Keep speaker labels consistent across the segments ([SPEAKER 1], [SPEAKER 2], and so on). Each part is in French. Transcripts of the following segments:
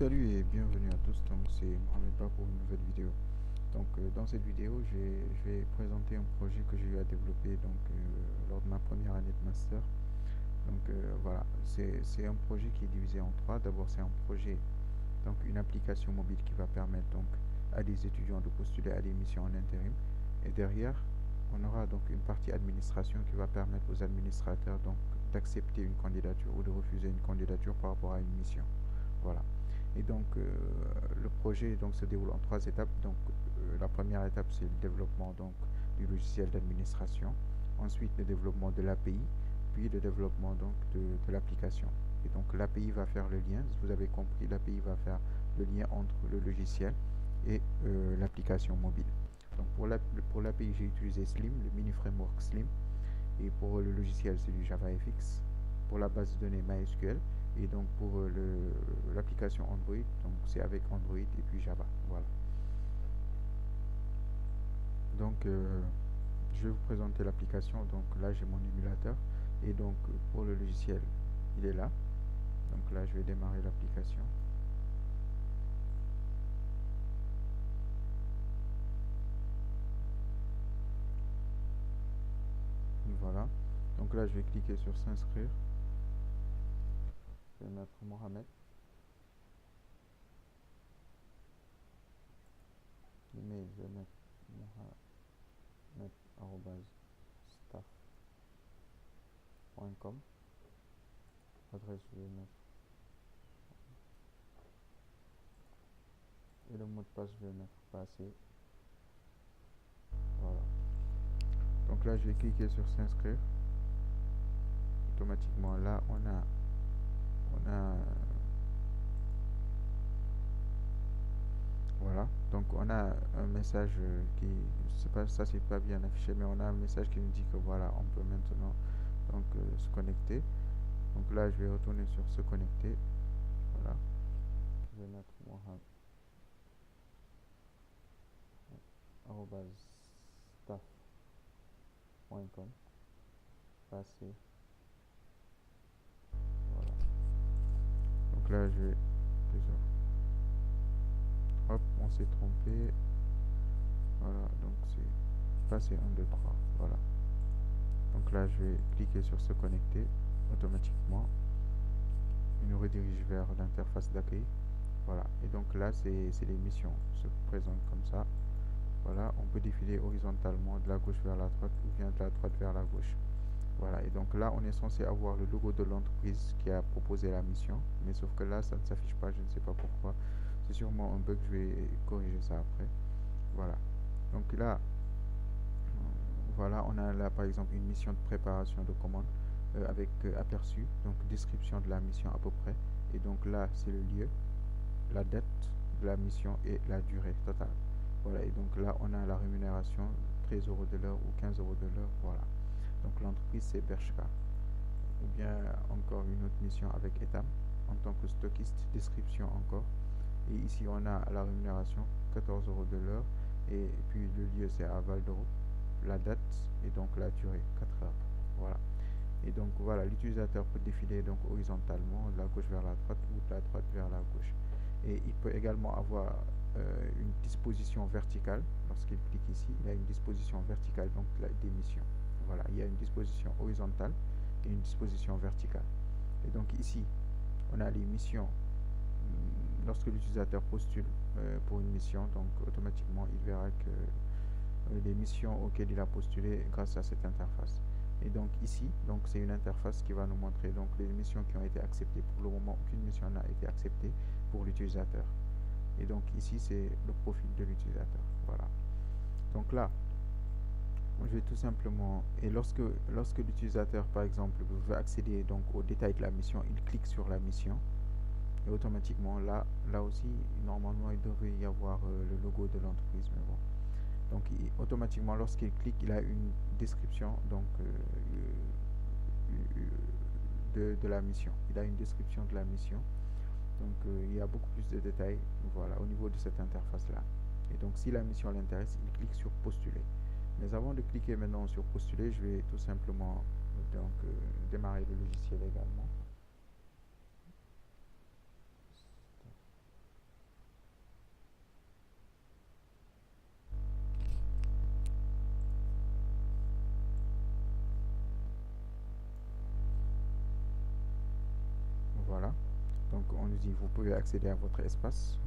[SPEAKER 1] Salut et bienvenue à tous, donc c'est Mohamed Ba pour une nouvelle vidéo. Dans cette vidéo, je vais présenter un projet que j'ai eu à développer lors de ma première année de master. Voilà, c'est un projet qui est divisé en trois. D'abord, c'est un projet, donc une application mobile qui va permettre donc à des étudiants de postuler à des missions en intérim. Et derrière, on aura donc une partie administration qui va permettre aux administrateurs donc d'accepter une candidature ou de refuser une candidature par rapport à une mission. Voilà. Le projet donc se déroule en trois étapes. La première étape, c'est le développement donc du logiciel d'administration. Ensuite, le développement de l'API, puis le développement donc de l'application. Et donc l'API va faire le lien. Vous avez compris, l'API va faire le lien entre le logiciel et l'application mobile. Donc pour l'API, j'ai utilisé Slim, le mini framework Slim. Et pour le logiciel, c'est du JavaFX. Pour la base de données MySQL. Et donc pour l'application Android, donc c'est avec Android et puis Java. Voilà. Donc je vais vous présenter l'application. Donc là j'ai mon émulateur. Et donc pour le logiciel, il est là. Donc là je vais démarrer l'application. Voilà. Donc là je vais cliquer sur s'inscrire. Je vais mettre Mohamed. L'email, je vais mettre mohamed@staff.com. L'adresse, je vais mettre. Et le mot de passe, je vais mettre passé. Voilà. Donc là, je vais cliquer sur s'inscrire. Automatiquement, là, on a voilà. Donc on a un message qui, c'est pas ça, c'est pas bien affiché, mais on a un message qui nous dit que voilà, on peut maintenant donc se connecter. Donc là, je vais retourner sur se connecter. Voilà. Je vais mettre mohamed@staff.com. Passer. Voilà. Donc là, je vais hop, on s'est trompé. Voilà, donc c'est passer 1, 2, 3. Voilà. Donc là, je vais cliquer sur se connecter. Automatiquement, il nous redirige vers l'interface d'accueil. Voilà. Et donc là, c'est les missions se présentent comme ça. Voilà, on peut défiler horizontalement de la gauche vers la droite ou bien de la droite vers la gauche. Voilà, et donc là, on est censé avoir le logo de l'entreprise qui a proposé la mission, mais sauf que là, ça ne s'affiche pas, je ne sais pas pourquoi. C'est sûrement un bug, je vais corriger ça après. Voilà. Donc là, voilà, on a là par exemple une mission de préparation de commande avec aperçu, donc description de la mission à peu près. Et donc là, c'est le lieu, la date de la mission et la durée totale. Voilà, et donc là, on a la rémunération, 13 euros de l'heure ou 15 euros de l'heure. Voilà. Donc l'entreprise, c'est Bershka. Ou bien encore une autre mission avec Etam en tant que stockiste, description encore. Et ici, on a la rémunération, 14 euros de l'heure. Et puis le lieu, c'est à Val d'Europe. La date et donc la durée, 4 heures. Voilà. Et donc voilà, l'utilisateur peut défiler donc horizontalement de la gauche vers la droite ou de la droite vers la gauche. Et il peut également avoir une disposition verticale. Lorsqu'il clique ici, il y a une disposition verticale donc des missions. Voilà, il y a une disposition horizontale et une disposition verticale. Et donc ici, on a les missions. Lorsque l'utilisateur postule pour une mission, donc automatiquement il verra que les missions auxquelles il a postulé grâce à cette interface. Et donc ici, donc c'est une interface qui va nous montrer donc les missions qui ont été acceptées. Pour le moment, aucune mission n'a été acceptée pour l'utilisateur. Et donc ici, c'est le profil de l'utilisateur. Voilà. Donc là, je vais tout simplement, et lorsque l'utilisateur par exemple veut accéder donc aux détails de la mission, il clique sur la mission et automatiquement là aussi normalement il devrait y avoir le logo de l'entreprise, mais bon. Donc automatiquement lorsqu'il clique, il a une description donc de la mission. Il a une description de la mission. Donc il y a beaucoup plus de détails, voilà, au niveau de cette interface là. Et donc si la mission l'intéresse, il clique sur postuler. Mais avant de cliquer maintenant sur postuler, je vais tout simplement donc démarrer le logiciel également. Donc on nous dit vous pouvez accéder à votre espace.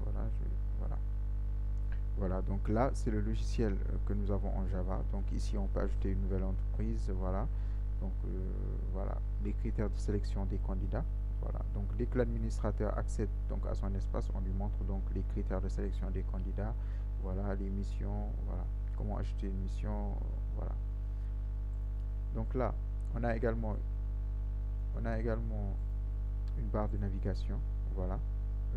[SPEAKER 1] Voilà, donc là c'est le logiciel que nous avons en Java. Donc ici on peut ajouter une nouvelle entreprise. Voilà, donc voilà les critères de sélection des candidats. Voilà, donc dès que l'administrateur accède donc à son espace, on lui montre donc les critères de sélection des candidats. Voilà, les missions. Voilà, comment ajouter une mission. Voilà. Donc là on a également une barre de navigation. Voilà,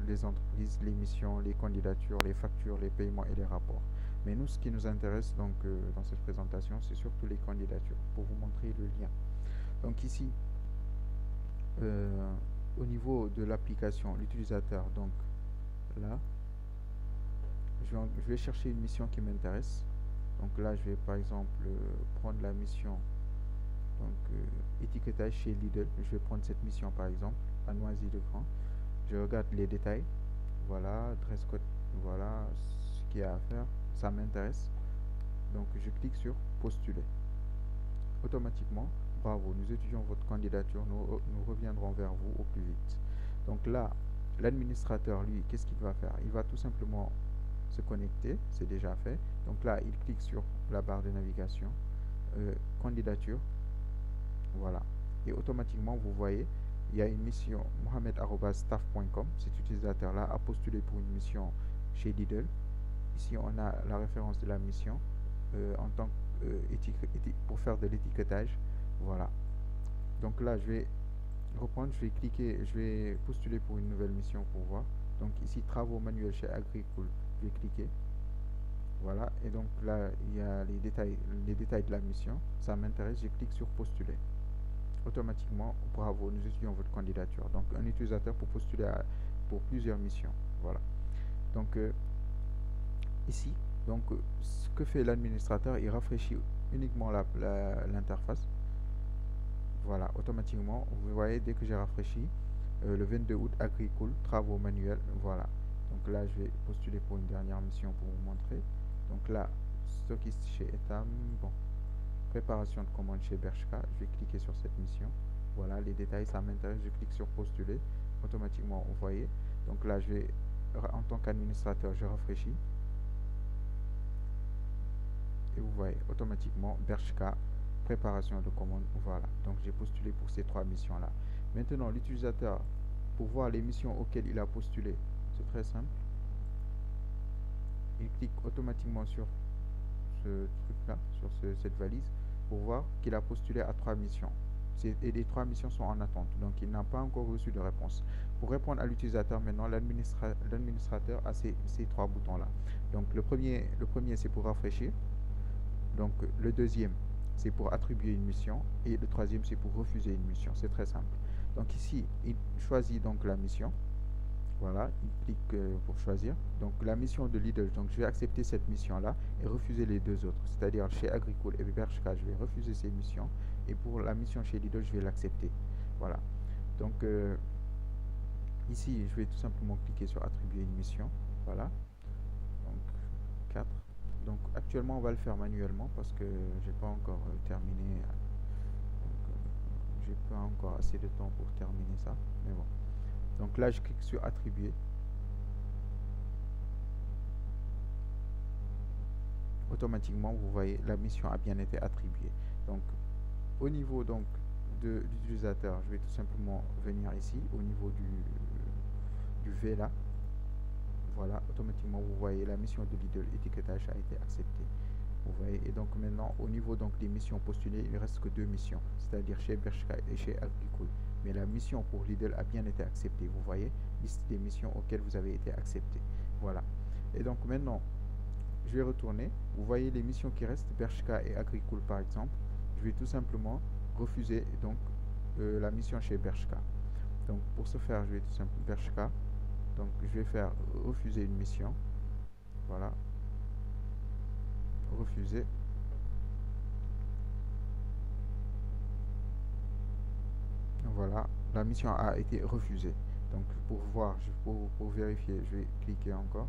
[SPEAKER 1] les entreprises, les missions, les candidatures, les factures, les paiements et les rapports. Mais nous, ce qui nous intéresse donc dans cette présentation, c'est surtout les candidatures pour vous montrer le lien. Donc ici, au niveau de l'application, l'utilisateur, donc là, je vais chercher une mission qui m'intéresse. Donc là, je vais par exemple prendre la mission donc étiquetage chez Lidl. Je vais prendre cette mission par exemple à Noisy-le-Grand. Je regarde les détails. Voilà, dress code, voilà ce qu'il y a à faire. Ça m'intéresse. Donc je clique sur postuler. Automatiquement, bravo, nous étudions votre candidature. Nous reviendrons vers vous au plus vite. Donc là, l'administrateur, lui, qu'est-ce qu'il va faire? Il va tout simplement se connecter. C'est déjà fait. Donc là, il clique sur la barre de navigation. Candidature. Voilà. Et automatiquement, vous voyez, il y a une mission mohamed@staff.com. Cet utilisateur-là a postulé pour une mission chez Lidl. Ici, on a la référence de la mission en tant pour faire de l'étiquetage. Voilà. Donc là, je vais reprendre, je vais cliquer, je vais postuler pour une nouvelle mission pour voir. Donc ici, travaux manuels chez Agricole. Je vais cliquer. Voilà. Et donc là, il y a les détails de la mission. Ça m'intéresse. Je clique sur postuler. Automatiquement, bravo, nous étudions votre candidature. Donc un utilisateur pour postuler pour plusieurs missions. Voilà. Donc ici, donc ce que fait l'administrateur, il rafraîchit uniquement l'interface. Voilà, automatiquement, vous voyez, dès que j'ai rafraîchi, le 22 août, agricole, travaux manuels, voilà. Donc là, je vais postuler pour une dernière mission pour vous montrer. Donc là, stockiste chez Etam, bon, préparation de commande chez Bershka, je vais cliquer sur cette mission. Voilà, les détails, ça m'intéresse, je clique sur postuler. Automatiquement, vous voyez. Donc là, je vais, en tant qu'administrateur, je rafraîchis. Et vous voyez, automatiquement, Bershka, préparation de commande, voilà. Donc j'ai postulé pour ces trois missions-là. Maintenant, l'utilisateur, pour voir les missions auxquelles il a postulé, c'est très simple. Il clique automatiquement sur ce truc-là, sur cette valise, pour voir qu'il a postulé à 3 missions. Et les 3 missions sont en attente, donc il n'a pas encore reçu de réponse. Pour répondre à l'utilisateur maintenant, l'administrateur a ces 3 boutons-là. Donc le premier c'est pour rafraîchir. Donc le deuxième, c'est pour attribuer une mission. Et le troisième, c'est pour refuser une mission. C'est très simple. Donc ici, il choisit donc la mission. Voilà, il clique pour choisir. Donc la mission de Lidl, donc je vais accepter cette mission-là et refuser les deux autres. C'est-à-dire chez Agricole et Bershka, je vais refuser ces missions. Et pour la mission chez Lidl, je vais l'accepter. Voilà. Donc ici, je vais tout simplement cliquer sur attribuer une mission. Voilà. Donc 4. Donc actuellement, on va le faire manuellement parce que j'ai pas encore terminé. J'ai pas encore assez de temps pour terminer ça. Mais bon. Donc là, je clique sur attribuer. Automatiquement, vous voyez, la mission a bien été attribuée. Donc, au niveau donc de l'utilisateur, je vais tout simplement venir ici, au niveau du V là. Voilà, automatiquement, vous voyez, la mission de Lidl étiquetage a été acceptée. Vous voyez, et donc maintenant, au niveau donc des missions postulées, il ne reste que 2 missions, c'est-à-dire chez Bershka et chez Agricole. Mais la mission pour Lidl a bien été acceptée. Vous voyez, liste des missions auxquelles vous avez été accepté. Voilà. Et donc maintenant, je vais retourner. Vous voyez les missions qui restent, Bershka et Agricole par exemple. Je vais tout simplement refuser donc la mission chez Bershka. Donc pour ce faire, je vais tout simplement Bershka. Donc je vais faire refuser une mission. Voilà. Refuser. Voilà, la mission a été refusée. Donc pour voir, pour vérifier, je vais cliquer encore.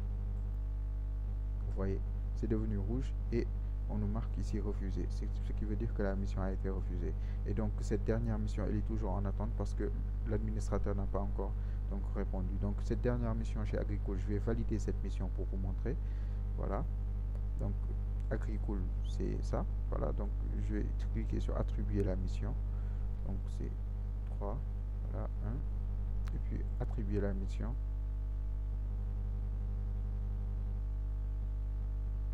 [SPEAKER 1] Vous voyez, c'est devenu rouge et on nous marque ici refusé. C'est ce qui veut dire que la mission a été refusée. Et donc cette dernière mission, elle est toujours en attente parce que l'administrateur n'a pas encore donc répondu. Donc cette dernière mission chez Agricole, je vais valider cette mission pour vous montrer. Voilà. Donc Agricole, c'est ça. Voilà. Donc je vais cliquer sur attribuer la mission. Donc c'est 3. Voilà, 1. Et puis attribuer la mission.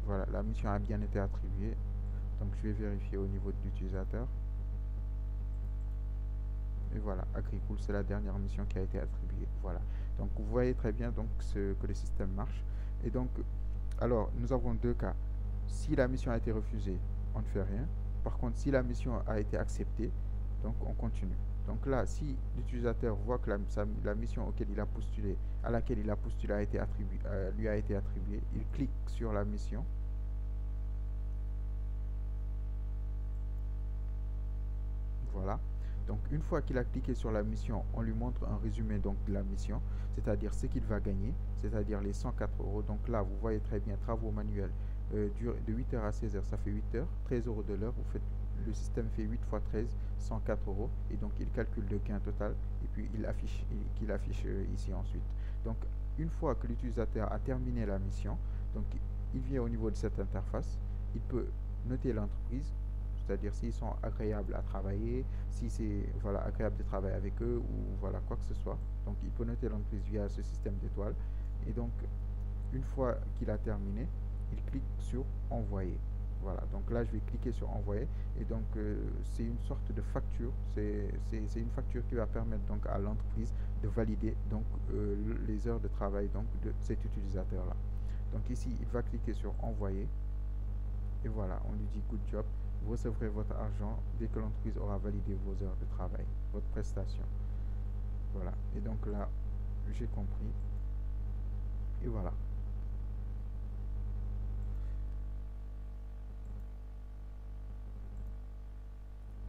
[SPEAKER 1] Voilà, la mission a bien été attribuée. Donc je vais vérifier au niveau de l'utilisateur. Et voilà, Agricool, c'est la dernière mission qui a été attribuée. Voilà. Donc vous voyez très bien donc que le système marche. Et donc, alors, nous avons deux cas. Si la mission a été refusée, on ne fait rien. Par contre, si la mission a été acceptée, donc on continue. Donc là, si l'utilisateur voit que la mission à laquelle il a postulé lui a été attribuée, il clique sur la mission. Voilà. Donc une fois qu'il a cliqué sur la mission, on lui montre un résumé donc de la mission, c'est-à-dire ce qu'il va gagner, c'est-à-dire les 104 euros. Donc là, vous voyez très bien, travaux manuels, de 8h à 16h, ça fait 8 heures, 13 euros de l'heure. Le système fait 8 fois 13, 104 euros. Et donc il calcule le gain total et puis qu'il affiche ici ensuite. Donc une fois que l'utilisateur a terminé la mission, donc il vient au niveau de cette interface, il peut noter l'entreprise, c'est-à-dire s'ils sont agréables à travailler, si c'est voilà, agréable de travailler avec eux ou voilà quoi que ce soit. Donc il peut noter l'entreprise via ce système d'étoiles. Et donc une fois qu'il a terminé, il clique sur envoyer. Voilà, donc là je vais cliquer sur envoyer et donc c'est une sorte de facture, c'est une facture qui va permettre donc à l'entreprise de valider donc les heures de travail donc de cet utilisateur là. Donc ici il va cliquer sur envoyer et voilà, on lui dit good job. Vous recevrez votre argent dès que l'entreprise aura validé vos heures de travail, votre prestation. Voilà, et donc là j'ai compris et voilà.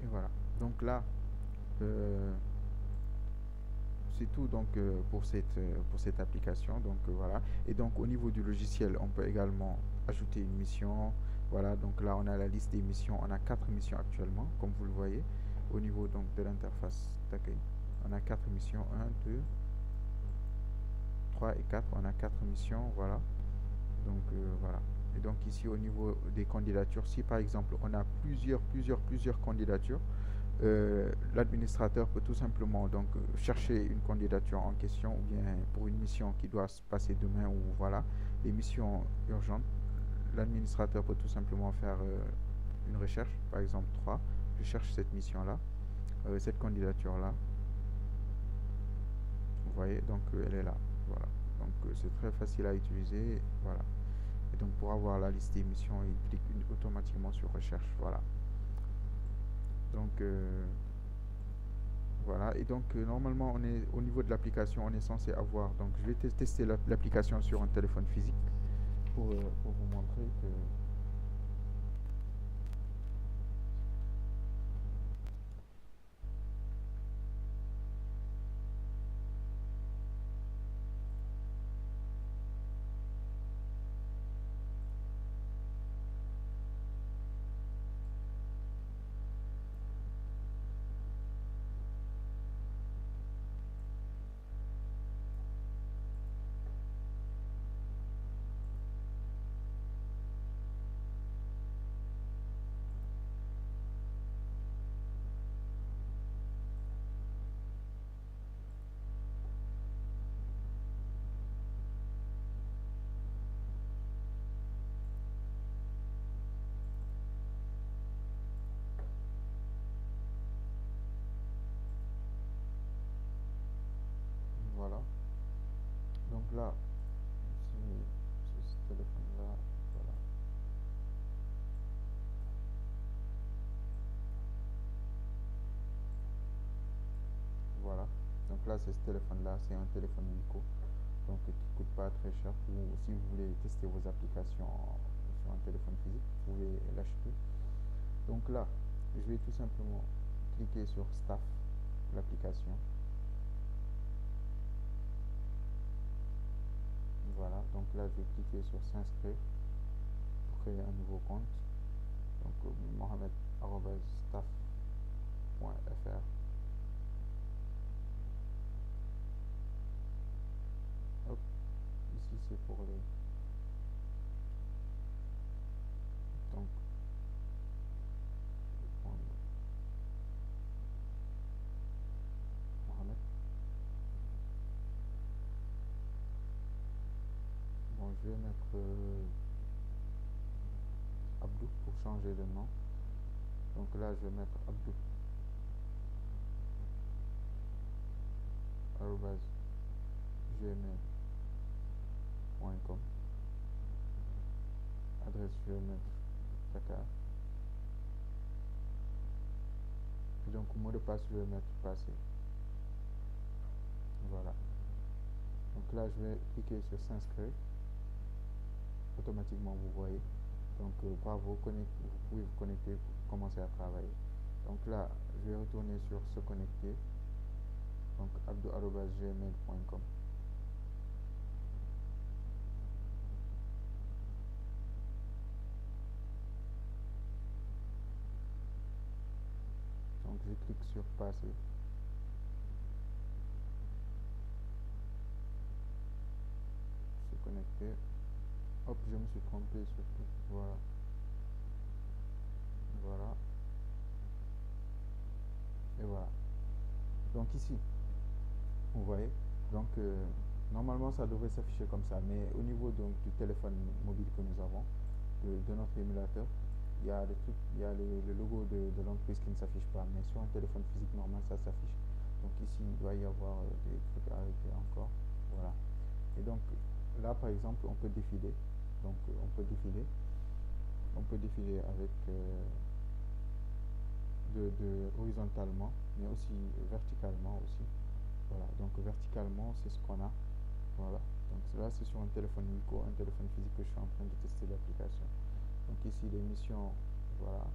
[SPEAKER 1] Et voilà, donc là c'est tout donc pour cette application. Donc voilà, et donc au niveau du logiciel on peut également ajouter une mission. Voilà, donc là on a la liste des missions, on a 4 missions actuellement comme vous le voyez au niveau donc de l'interface d'accueil. On a 4 missions, 1 2 3 et 4, on a 4 missions. Voilà, donc voilà. Et donc ici au niveau des candidatures, si par exemple on a plusieurs candidatures, l'administrateur peut tout simplement donc chercher une candidature en question ou bien pour une mission qui doit se passer demain ou voilà, les missions urgentes, l'administrateur peut tout simplement faire une recherche, par exemple 3, je cherche cette mission-là, cette candidature-là, vous voyez, donc elle est là, voilà, donc c'est très facile à utiliser, voilà. Et donc pour avoir la liste des missions, il clique automatiquement sur recherche, voilà. Donc voilà, et donc normalement on est au niveau de l'application, on est censé avoir, donc je vais tester l'application sur un téléphone physique pour vous montrer que voilà. Donc là, c'est ce téléphone-là, voilà. Voilà. Donc là, c'est ce téléphone-là, c'est un téléphone Nico, donc qui ne coûte pas très cher. Ou si vous voulez tester vos applications sur un téléphone physique, vous pouvez l'acheter. Donc là, je vais tout simplement cliquer sur Staff, l'application. Voilà, donc là, je vais cliquer sur s'inscrire pour créer un nouveau compte. Donc mohamed@staff.fr. je vais mettre Abdou pour changer le nom. Donc là, je vais mettre Abdou @gmail.com. Adresse, je vais mettre Dakar. Et donc mot de passe, je vais mettre passé. Voilà. Donc là, je vais cliquer sur s'inscrire. Automatiquement, vous voyez. Donc bravo, vous pouvez vous connecter pour commencer à travailler. Donc là, je vais retourner sur se connecter. Donc abdou@gmail.com. Donc je clique sur passer. Se connecter. Hop, je me suis trompé sur tout. Voilà. Voilà. Et voilà. Donc ici, vous voyez. Donc normalement ça devrait s'afficher comme ça, mais au niveau donc du téléphone mobile que nous avons, de notre émulateur, il y a le logo de l'entreprise qui ne s'affiche pas, mais sur un téléphone physique normal ça s'affiche. Donc ici il doit y avoir des trucs à régler encore. Voilà. Et donc là par exemple on peut défiler. Donc on peut défiler avec horizontalement, mais aussi verticalement aussi. Voilà, donc verticalement c'est ce qu'on a. Voilà, donc là c'est sur un téléphone Nico, un téléphone physique que je suis en train de tester l'application. Donc ici l'émission, voilà.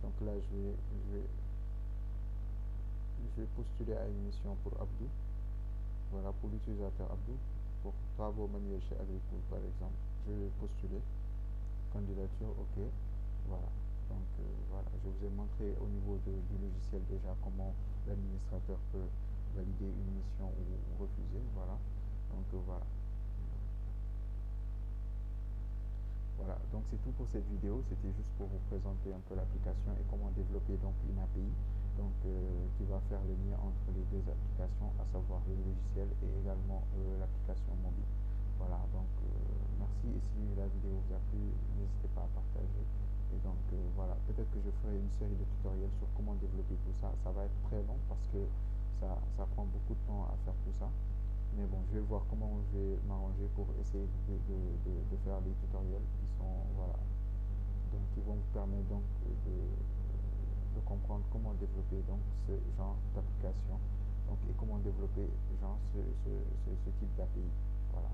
[SPEAKER 1] Donc là je vais postuler à une mission pour Abdou. Voilà, pour l'utilisateur Abdou, pour travaux manuels chez Agricole par exemple. Je vais postuler. Candidature, ok. Voilà. Donc voilà, je vous ai montré au niveau du logiciel déjà comment l'administrateur peut valider une mission ou refuser. Voilà. Donc voilà. Voilà, donc c'est tout pour cette vidéo. C'était juste pour vous présenter un peu l'application et comment développer donc une API donc qui va faire le lien entre les deux applications, à savoir le logiciel et également l'application mobile. Voilà, donc merci, et si la vidéo vous a plu, n'hésitez pas à partager. Et donc voilà, peut-être que je ferai une série de tutoriels sur comment développer tout ça. Ça va être très long parce que ça prend beaucoup de temps à faire tout ça. Mais bon, je vais voir comment je vais m'arranger pour essayer de faire des tutoriels qui sont, voilà, donc qui vont vous permettre donc de comprendre comment développer donc ce genre d'application, donc et comment développer genre ce type d'API. Voilà.